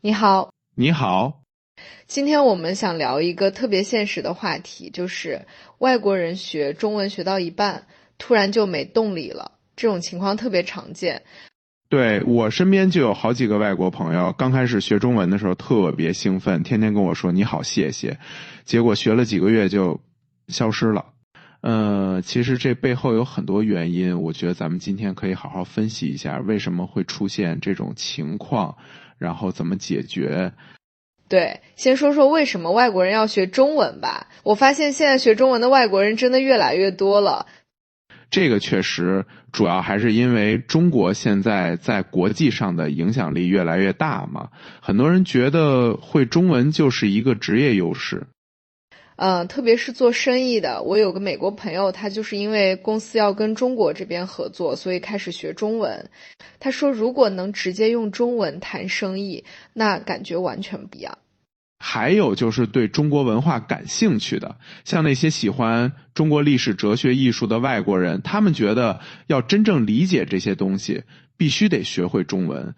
你好，你好。今天我们想聊一个特别现实的话题，就是外国人学中文学到一半，突然就没动力了，这种情况特别常见。对，我身边就有好几个外国朋友，刚开始学中文的时候特别兴奋，天天跟我说你好谢谢，结果学了几个月就消失了。其实这背后有很多原因，我觉得咱们今天可以好好分析一下为什么会出现这种情况，然后怎么解决。对，先说说为什么外国人要学中文吧。我发现现在学中文的外国人真的越来越多了。这个确实主要还是因为中国现在在国际上的影响力越来越大嘛，很多人觉得会中文就是一个职业优势。特别是做生意的，我有个美国朋友，他就是因为公司要跟中国这边合作，所以开始学中文。他说，如果能直接用中文谈生意，那感觉完全不一样。还有就是对中国文化感兴趣的，像那些喜欢中国历史、哲学、艺术的外国人，他们觉得要真正理解这些东西，必须得学会中文。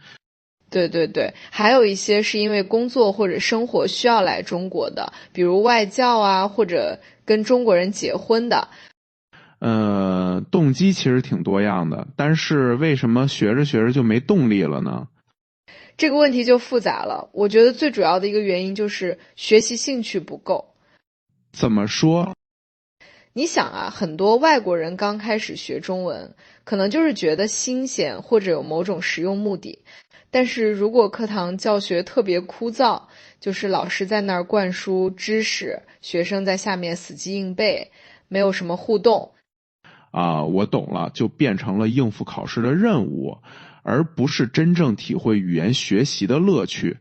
对对对，还有一些是因为工作或者生活需要来中国的，比如外教啊，或者跟中国人结婚的。动机其实挺多样的，但是为什么学着学着就没动力了呢？这个问题就复杂了。我觉得最主要的一个原因就是学习兴趣不够。怎么说？你想啊，很多外国人刚开始学中文，可能就是觉得新鲜或者有某种实用目的。但是如果课堂教学特别枯燥，就是老师在那儿灌输知识，学生在下面死记硬背，没有什么互动。我懂了，就变成了应付考试的任务，而不是真正体会语言学习的乐趣。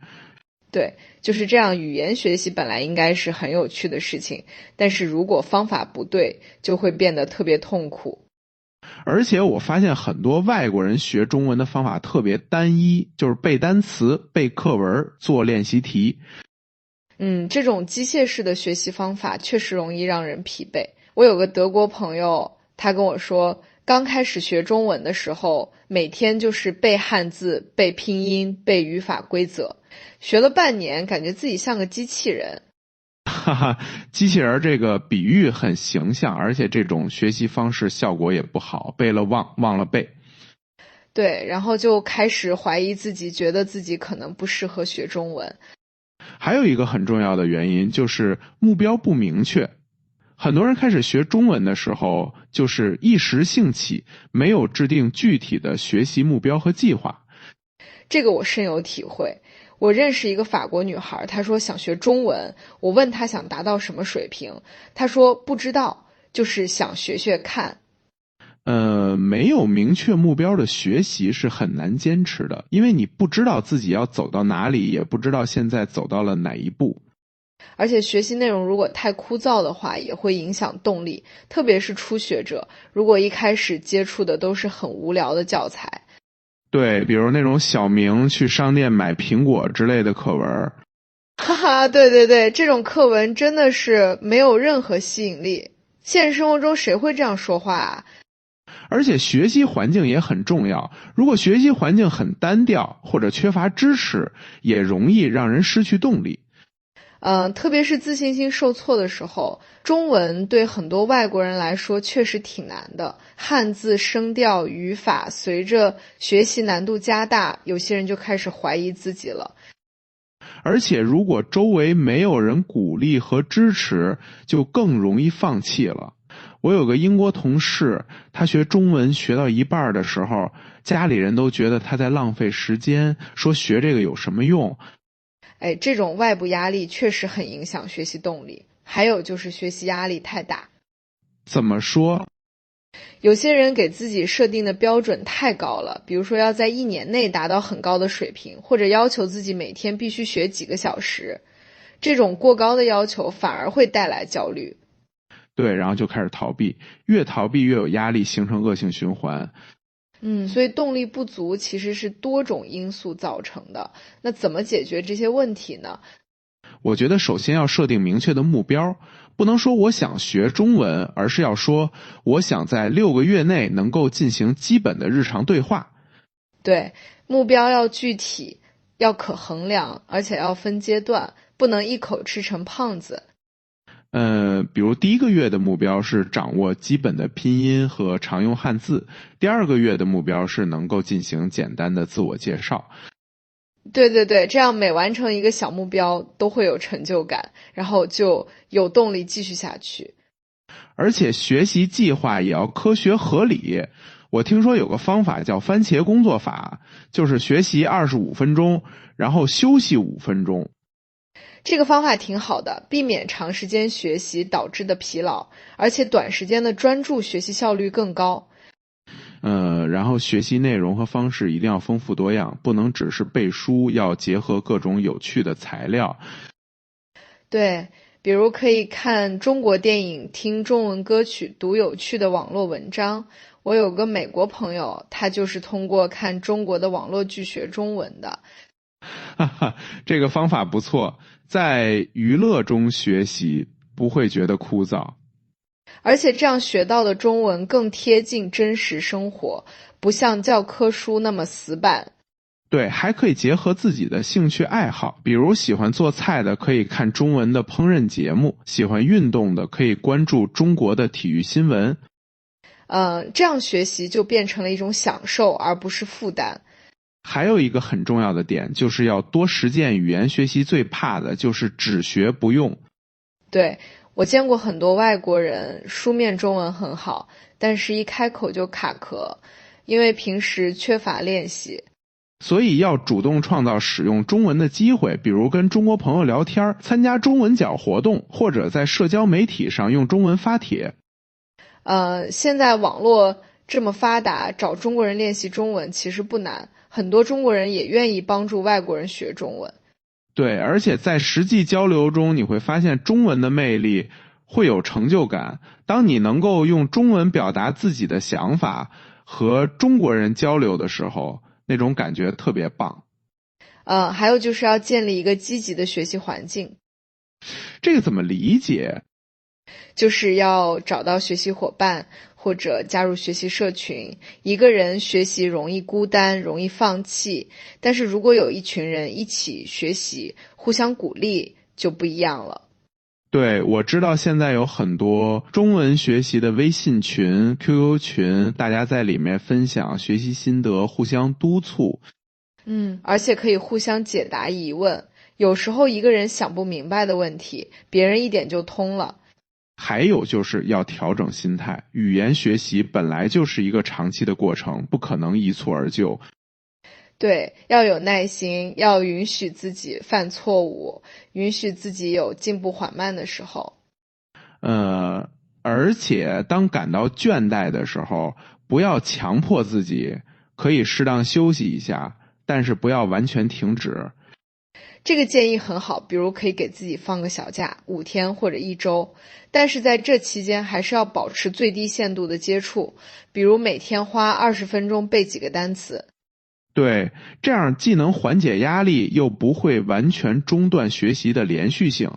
对，就是这样。语言学习本来应该是很有趣的事情，但是如果方法不对，就会变得特别痛苦。而且我发现很多外国人学中文的方法特别单一，就是背单词、背课文、做练习题。这种机械式的学习方法确实容易让人疲惫。我有个德国朋友，他跟我说，刚开始学中文的时候，每天就是背汉字、背拼音、背语法规则，学了半年，感觉自己像个机器人。哈哈，机器人这个比喻很形象，而且这种学习方式效果也不好，背了忘了背。对，然后就开始怀疑自己，觉得自己可能不适合学中文。还有一个很重要的原因就是目标不明确。很多人开始学中文的时候，就是一时兴起，没有制定具体的学习目标和计划。这个我深有体会。我认识一个法国女孩，她说想学中文，我问她想达到什么水平，她说不知道，就是想学学看。没有明确目标的学习是很难坚持的，因为你不知道自己要走到哪里，也不知道现在走到了哪一步。而且学习内容如果太枯燥的话，也会影响动力，特别是初学者，如果一开始接触的都是很无聊的教材。对，比如那种小明去商店买苹果之类的课文。哈哈，对对对，这种课文真的是没有任何吸引力。现实生活中谁会这样说话啊？而且学习环境也很重要，如果学习环境很单调或者缺乏支持，也容易让人失去动力。特别是自信心受挫的时候，中文对很多外国人来说确实挺难的。汉字、声调、语法，随着学习难度加大，有些人就开始怀疑自己了。而且如果周围没有人鼓励和支持，就更容易放弃了。我有个英国同事，他学中文学到一半的时候，家里人都觉得他在浪费时间，说学这个有什么用。哎，这种外部压力确实很影响学习动力。还有就是学习压力太大。怎么说？有些人给自己设定的标准太高了，比如说要在1年内达到很高的水平，或者要求自己每天必须学几个小时。这种过高的要求反而会带来焦虑。对，然后就开始逃避，越逃避越有压力，形成恶性循环。所以动力不足其实是多种因素造成的。那怎么解决这些问题呢？我觉得首先要设定明确的目标，不能说我想学中文，而是要说我想在6个月内能够进行基本的日常对话。对，目标要具体，要可衡量，而且要分阶段，不能一口吃成胖子。比如第1个月的目标是掌握基本的拼音和常用汉字，第2个月的目标是能够进行简单的自我介绍。对对对，这样每完成一个小目标都会有成就感，然后就有动力继续下去。而且学习计划也要科学合理。我听说有个方法叫番茄工作法，就是学习25分钟，然后休息5分钟。这个方法挺好的，避免长时间学习导致的疲劳，而且短时间的专注学习效率更高。然后学习内容和方式一定要丰富多样，不能只是背书，要结合各种有趣的材料。对，比如可以看中国电影，听中文歌曲，读有趣的网络文章。我有个美国朋友，他就是通过看中国的网络剧学中文的。哈哈，这个方法不错，在娱乐中学习不会觉得枯燥。而且这样学到的中文更贴近真实生活，不像教科书那么死板。对，还可以结合自己的兴趣爱好，比如喜欢做菜的可以看中文的烹饪节目，喜欢运动的可以关注中国的体育新闻。这样学习就变成了一种享受，而不是负担。还有一个很重要的点，就是要多实践语言学习，最怕的就是只学不用。对，我见过很多外国人书面中文很好，但是一开口就卡壳，因为平时缺乏练习。所以要主动创造使用中文的机会，比如跟中国朋友聊天，参加中文角活动，或者在社交媒体上用中文发帖。现在网络这么发达，找中国人练习中文其实不难，很多中国人也愿意帮助外国人学中文。对，而且在实际交流中，你会发现中文的魅力，会有成就感。当你能够用中文表达自己的想法，和中国人交流的时候，那种感觉特别棒。还有就是要建立一个积极的学习环境。这个怎么理解？就是要找到学习伙伴，或者加入学习社群。一个人学习容易孤单，容易放弃，但是如果有一群人一起学习，互相鼓励，就不一样了。对，我知道现在有很多中文学习的微信群、QQ 群，大家在里面分享学习心得，互相督促。而且可以互相解答疑问。有时候一个人想不明白的问题，别人一点就通了。还有就是要调整心态，语言学习本来就是一个长期的过程，不可能一蹴而就。对，要有耐心，要允许自己犯错误，允许自己有进步缓慢的时候。而且当感到倦怠的时候，不要强迫自己，可以适当休息一下，但是不要完全停止。这个建议很好，比如可以给自己放个小假，5天或者1周，但是在这期间还是要保持最低限度的接触，比如每天花20分钟背几个单词。对，这样既能缓解压力，又不会完全中断学习的连续性。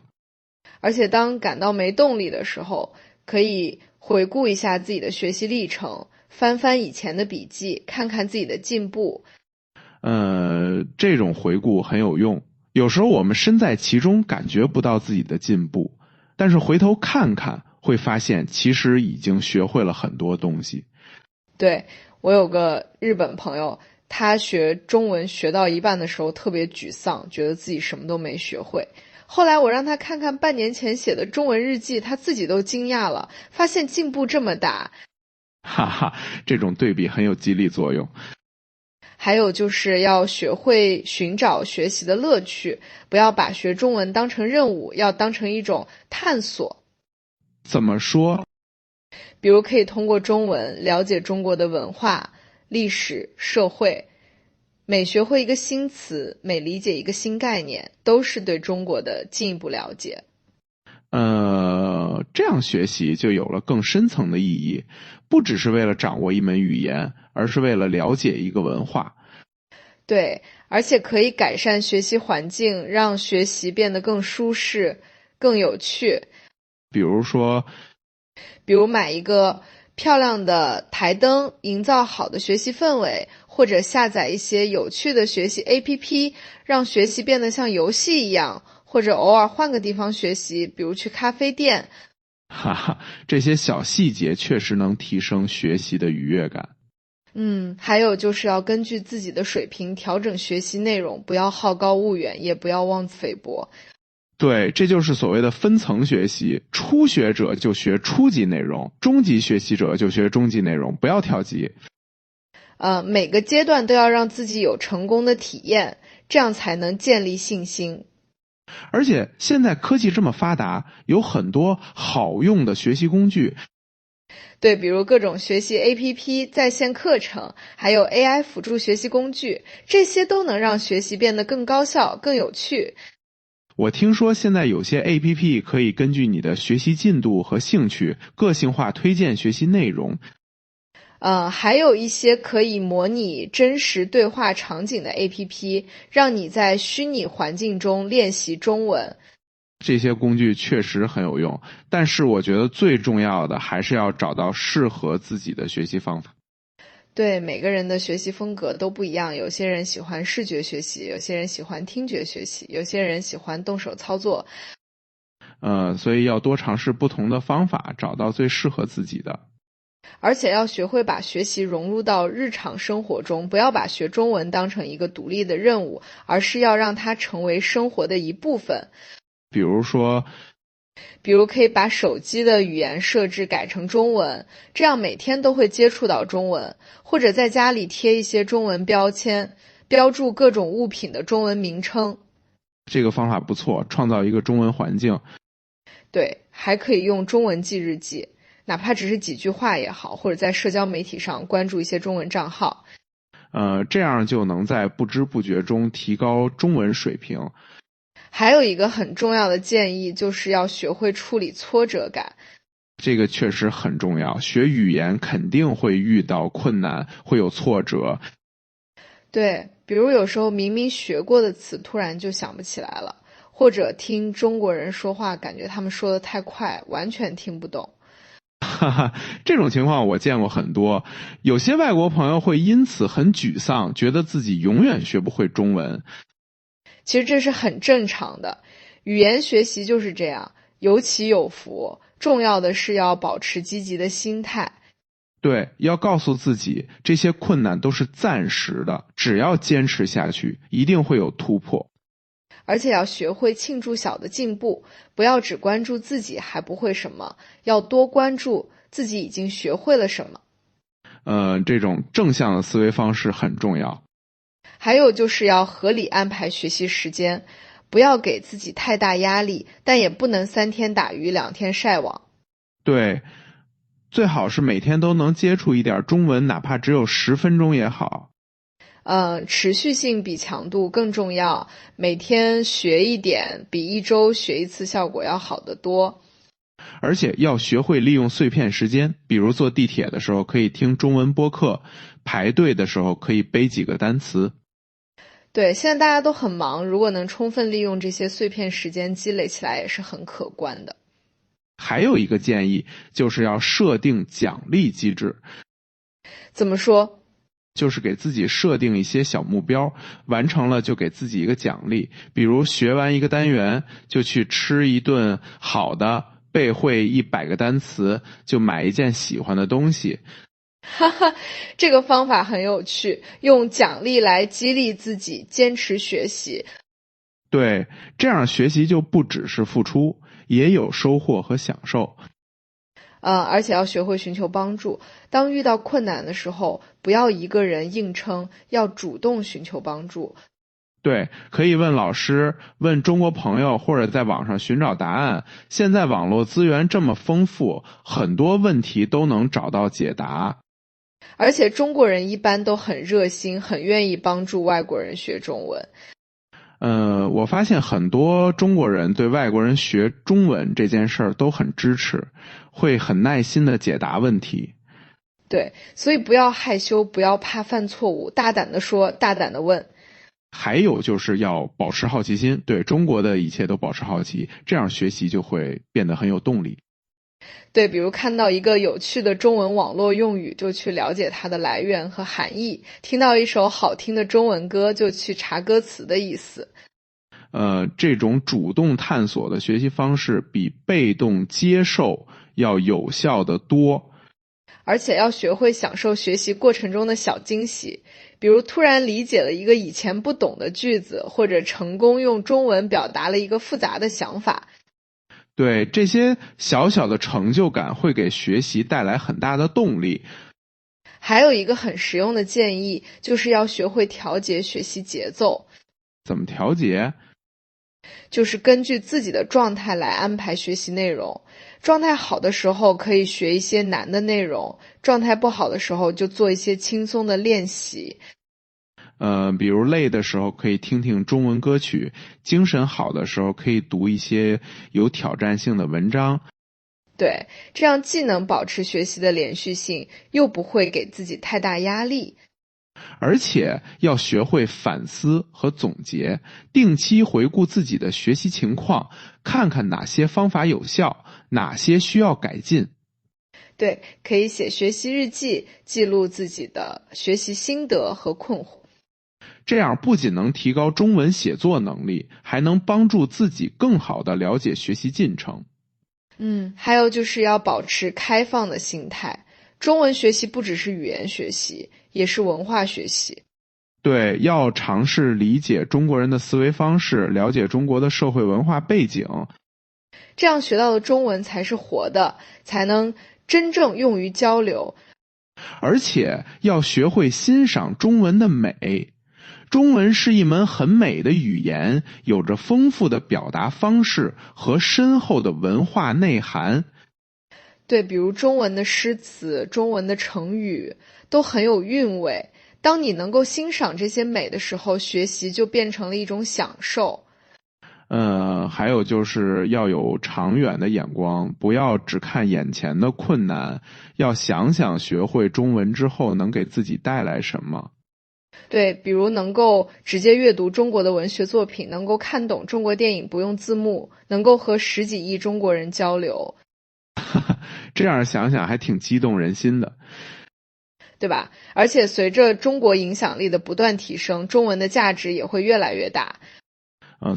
而且当感到没动力的时候，可以回顾一下自己的学习历程，翻翻以前的笔记，看看自己的进步。这种回顾很有用。有时候我们身在其中感觉不到自己的进步，但是回头看看会发现其实已经学会了很多东西。对，我有个日本朋友，他学中文学到一半的时候特别沮丧，觉得自己什么都没学会。后来我让他看看半年前写的中文日记，他自己都惊讶了，发现进步这么大。哈哈，这种对比很有激励作用。还有就是要学会寻找学习的乐趣，不要把学中文当成任务，要当成一种探索。怎么说？比如可以通过中文了解中国的文化、历史、社会。每学会一个新词，每理解一个新概念，都是对中国的进一步了解。这样学习就有了更深层的意义，不只是为了掌握一门语言，而是为了了解一个文化。对，而且可以改善学习环境，让学习变得更舒适、更有趣。比如买一个漂亮的台灯，营造好的学习氛围，或者下载一些有趣的学习 APP， 让学习变得像游戏一样，或者偶尔换个地方学习，比如去咖啡店。哈哈，这些小细节确实能提升学习的愉悦感。还有就是要根据自己的水平调整学习内容，不要好高骛远，也不要妄自菲薄。对，这就是所谓的分层学习，初学者就学初级内容，中级学习者就学中级内容，不要跳级。每个阶段都要让自己有成功的体验，这样才能建立信心。而且现在科技这么发达，有很多好用的学习工具。对，比如各种学习 APP、在线课程，还有 AI 辅助学习工具，这些都能让学习变得更高效、更有趣。我听说现在有些 APP 可以根据你的学习进度和兴趣，个性化推荐学习内容。还有一些可以模拟真实对话场景的 APP， 让你在虚拟环境中练习中文。这些工具确实很有用，但是我觉得最重要的还是要找到适合自己的学习方法。对，每个人的学习风格都不一样，有些人喜欢视觉学习，有些人喜欢听觉学习，有些人喜欢动手操作。所以要多尝试不同的方法，找到最适合自己的。而且要学会把学习融入到日常生活中，不要把学中文当成一个独立的任务，而是要让它成为生活的一部分。比如可以把手机的语言设置改成中文，这样每天都会接触到中文，或者在家里贴一些中文标签，标注各种物品的中文名称。这个方法不错，创造一个中文环境。对，还可以用中文记日记，哪怕只是几句话也好，或者在社交媒体上关注一些中文账号。这样就能在不知不觉中提高中文水平。还有一个很重要的建议，就是要学会处理挫折感。这个确实很重要，学语言肯定会遇到困难，会有挫折。对，比如有时候明明学过的词突然就想不起来了，或者听中国人说话感觉他们说的太快，完全听不懂。哈哈，这种情况我见过很多，有些外国朋友会因此很沮丧，觉得自己永远学不会中文。其实这是很正常的，语言学习就是这样，有起有伏，重要的是要保持积极的心态。对，要告诉自己，这些困难都是暂时的，只要坚持下去，一定会有突破。而且要学会庆祝小的进步，不要只关注自己还不会什么，要多关注自己已经学会了什么。这种正向的思维方式很重要。还有就是要合理安排学习时间，不要给自己太大压力，但也不能3天打鱼2天晒网。对，最好是每天都能接触一点中文，哪怕只有10分钟也好。持续性比强度更重要，每天学一点比1周学1次效果要好得多。而且要学会利用碎片时间，比如坐地铁的时候可以听中文播客，排队的时候可以背几个单词。对，现在大家都很忙，如果能充分利用这些碎片时间，积累起来也是很可观的。还有一个建议，就是要设定奖励机制。怎么说？就是给自己设定一些小目标，完成了就给自己一个奖励，比如学完一个单元就去吃一顿好的，背会100个单词，就买一件喜欢的东西。哈哈，这个方法很有趣，用奖励来激励自己坚持学习。对，这样学习就不只是付出，也有收获和享受。而且要学会寻求帮助。当遇到困难的时候，不要一个人硬撑，要主动寻求帮助。对，可以问老师，问中国朋友，或者在网上寻找答案。现在网络资源这么丰富，很多问题都能找到解答。而且中国人一般都很热心，很愿意帮助外国人学中文。我发现很多中国人对外国人学中文这件事儿都很支持，会很耐心的解答问题。对，所以不要害羞，不要怕犯错误，大胆的说，大胆的问。还有就是要保持好奇心，对中国的一切都保持好奇，这样学习就会变得很有动力。对，比如看到一个有趣的中文网络用语，就去了解它的来源和含义；听到一首好听的中文歌，就去查歌词的意思。这种主动探索的学习方式比被动接受要有效得多。而且要学会享受学习过程中的小惊喜，比如突然理解了一个以前不懂的句子，或者成功用中文表达了一个复杂的想法。对，这些小小的成就感会给学习带来很大的动力。还有一个很实用的建议，就是要学会调节学习节奏。怎么调节？就是根据自己的状态来安排学习内容。状态好的时候可以学一些难的内容，状态不好的时候就做一些轻松的练习。比如累的时候可以听听中文歌曲，精神好的时候可以读一些有挑战性的文章。对，这样既能保持学习的连续性，又不会给自己太大压力。而且要学会反思和总结，定期回顾自己的学习情况，看看哪些方法有效，哪些需要改进。对，可以写学习日记，记录自己的学习心得和困惑。这样不仅能提高中文写作能力，还能帮助自己更好地了解学习进程。还有就是要保持开放的心态。中文学习不只是语言学习，也是文化学习。对，要尝试理解中国人的思维方式，了解中国的社会文化背景。这样学到的中文才是活的，才能真正用于交流。而且要学会欣赏中文的美。中文是一门很美的语言，有着丰富的表达方式和深厚的文化内涵。对，比如中文的诗词、中文的成语都很有韵味。当你能够欣赏这些美的时候，学习就变成了一种享受。还有就是要有长远的眼光，不要只看眼前的困难，要想想学会中文之后能给自己带来什么。对，比如能够直接阅读中国的文学作品，能够看懂中国电影不用字幕，能够和10几亿中国人交流。这样想想还挺激动人心的，对吧？而且随着中国影响力的不断提升，中文的价值也会越来越大。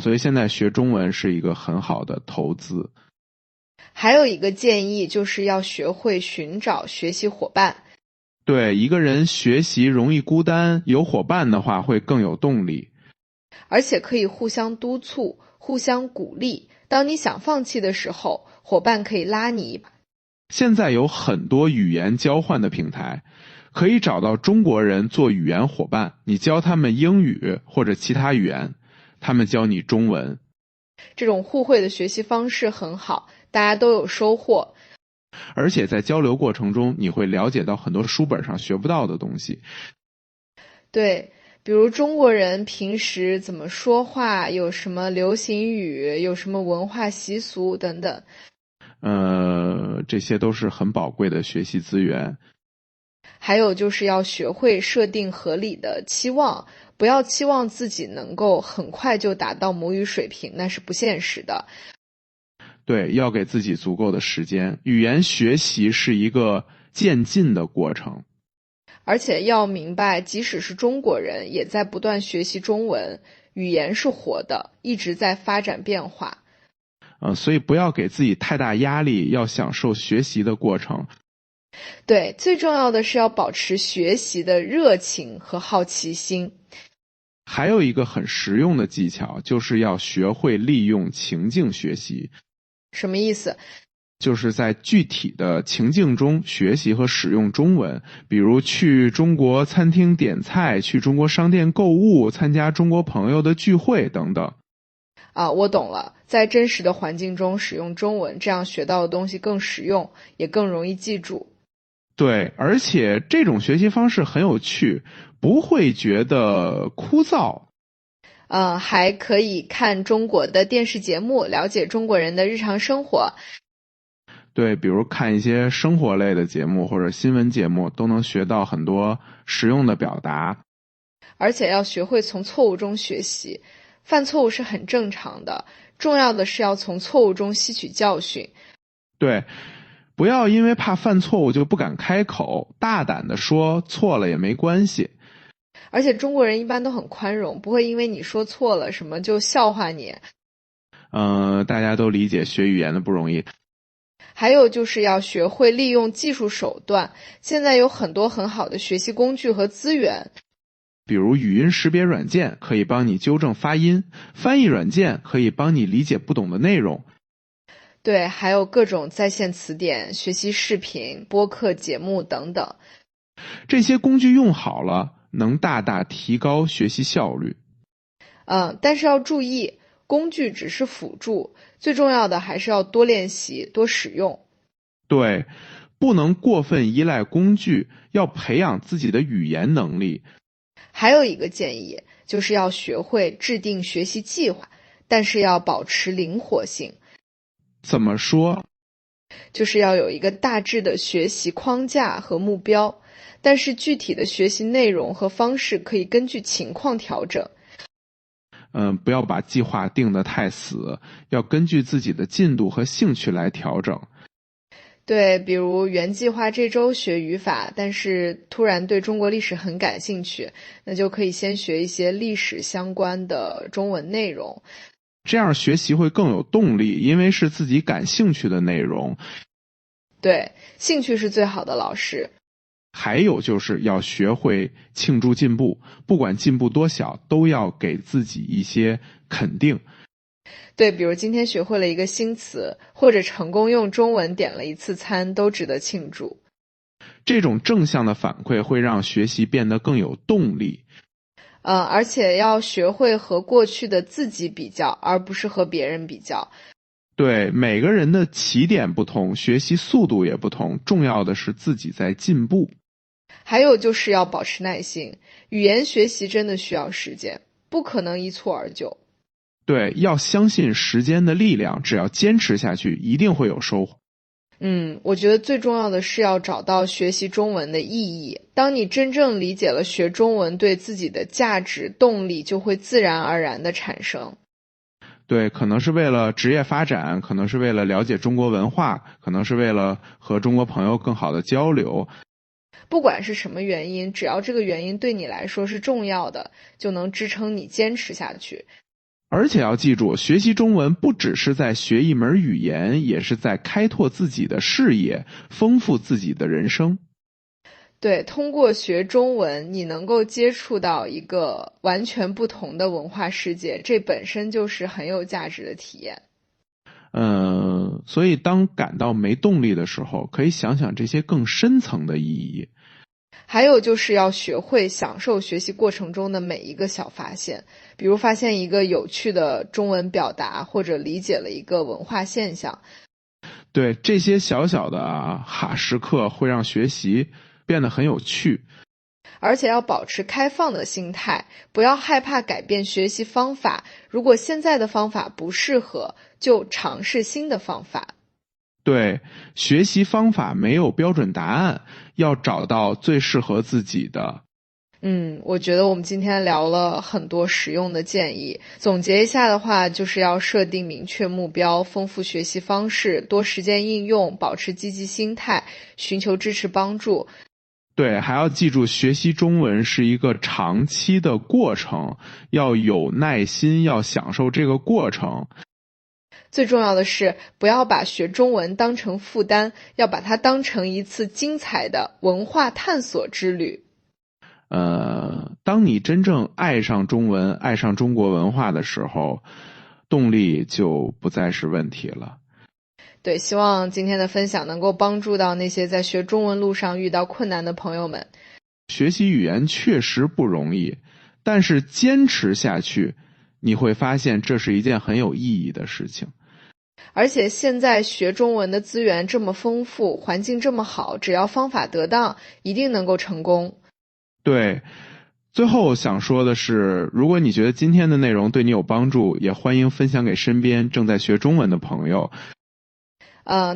所以现在学中文是一个很好的投资。还有一个建议就是要学会寻找学习伙伴。对，一个人学习容易孤单，有伙伴的话会更有动力。而且可以互相督促，互相鼓励。当你想放弃的时候，伙伴可以拉你一把。现在有很多语言交换的平台，可以找到中国人做语言伙伴，你教他们英语或者其他语言，他们教你中文。这种互惠的学习方式很好，大家都有收获。而且在交流过程中，你会了解到很多书本上学不到的东西。对，比如中国人平时怎么说话，有什么流行语，有什么文化习俗等等。这些都是很宝贵的学习资源。还有就是要学会设定合理的期望，不要期望自己能够很快就达到母语水平，那是不现实的。对，要给自己足够的时间。语言学习是一个渐进的过程。而且要明白，即使是中国人，也在不断学习中文。语言是活的，一直在发展变化。所以不要给自己太大压力，要享受学习的过程。对，最重要的是要保持学习的热情和好奇心。还有一个很实用的技巧，就是要学会利用情境学习。什么意思？就是在具体的情境中学习和使用中文，比如去中国餐厅点菜，去中国商店购物，参加中国朋友的聚会等等。我懂了，在真实的环境中使用中文，这样学到的东西更实用，也更容易记住。对，而且这种学习方式很有趣，不会觉得枯燥。还可以看中国的电视节目，了解中国人的日常生活。对，比如看一些生活类的节目或者新闻节目，都能学到很多实用的表达。而且要学会从错误中学习，犯错误是很正常的，重要的是要从错误中吸取教训。对，不要因为怕犯错误就不敢开口，大胆的说错了也没关系。而且中国人一般都很宽容，不会因为你说错了什么就笑话你。大家都理解学语言的不容易。还有就是要学会利用技术手段，现在有很多很好的学习工具和资源。比如语音识别软件可以帮你纠正发音，翻译软件可以帮你理解不懂的内容。对，还有各种在线词典、学习视频、播客节目等等。这些工具用好了，能大大提高学习效率。但是要注意，工具只是辅助，最重要的还是要多练习、多使用。对，不能过分依赖工具，要培养自己的语言能力。还有一个建议，就是要学会制定学习计划，但是要保持灵活性。怎么说？就是要有一个大致的学习框架和目标，但是具体的学习内容和方式可以根据情况调整。不要把计划定得太死，要根据自己的进度和兴趣来调整。对，比如原计划这周学语法，但是突然对中国历史很感兴趣，那就可以先学一些历史相关的中文内容。这样学习会更有动力，因为是自己感兴趣的内容。对，兴趣是最好的老师。还有就是要学会庆祝进步，不管进步多小，都要给自己一些肯定。对，比如今天学会了一个新词，或者成功用中文点了一次餐，都值得庆祝。这种正向的反馈会让学习变得更有动力。而且要学会和过去的自己比较，而不是和别人比较。对，每个人的起点不同，学习速度也不同，重要的是自己在进步。还有就是要保持耐心，语言学习真的需要时间，不可能一蹴而就。对，要相信时间的力量，只要坚持下去，一定会有收获。我觉得最重要的是要找到学习中文的意义。当你真正理解了学中文对自己的价值，动力就会自然而然的产生。对，可能是为了职业发展，可能是为了了解中国文化，可能是为了和中国朋友更好的交流。不管是什么原因，只要这个原因对你来说是重要的，就能支撑你坚持下去。而且要记住，学习中文不只是在学一门语言，也是在开拓自己的视野，丰富自己的人生。对，通过学中文，你能够接触到一个完全不同的文化世界，这本身就是很有价值的体验。所以当感到没动力的时候，可以想想这些更深层的意义。还有就是要学会享受学习过程中的每一个小发现，比如发现一个有趣的中文表达，或者理解了一个文化现象。对，这些小小的时刻会让学习变得很有趣。而且要保持开放的心态，不要害怕改变学习方法，如果现在的方法不适合，就尝试新的方法。对，学习方法没有标准答案，要找到最适合自己的。我觉得我们今天聊了很多实用的建议，总结一下的话，就是要设定明确目标，丰富学习方式，多实践应用，保持积极心态，寻求支持帮助。对，还要记住学习中文是一个长期的过程，要有耐心，要享受这个过程。最重要的是，不要把学中文当成负担，要把它当成一次精彩的文化探索之旅。当你真正爱上中文，爱上中国文化的时候，动力就不再是问题了。对，希望今天的分享能够帮助到那些在学中文路上遇到困难的朋友们。学习语言确实不容易，但是坚持下去，你会发现这是一件很有意义的事情。而且现在学中文的资源这么丰富，环境这么好，只要方法得当，一定能够成功。对，最后想说的是，如果你觉得今天的内容对你有帮助，也欢迎分享给身边正在学中文的朋友。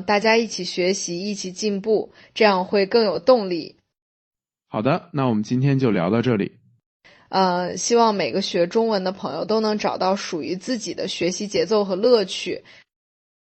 大家一起学习，一起进步，这样会更有动力。好的，那我们今天就聊到这里。希望每个学中文的朋友都能找到属于自己的学习节奏和乐趣，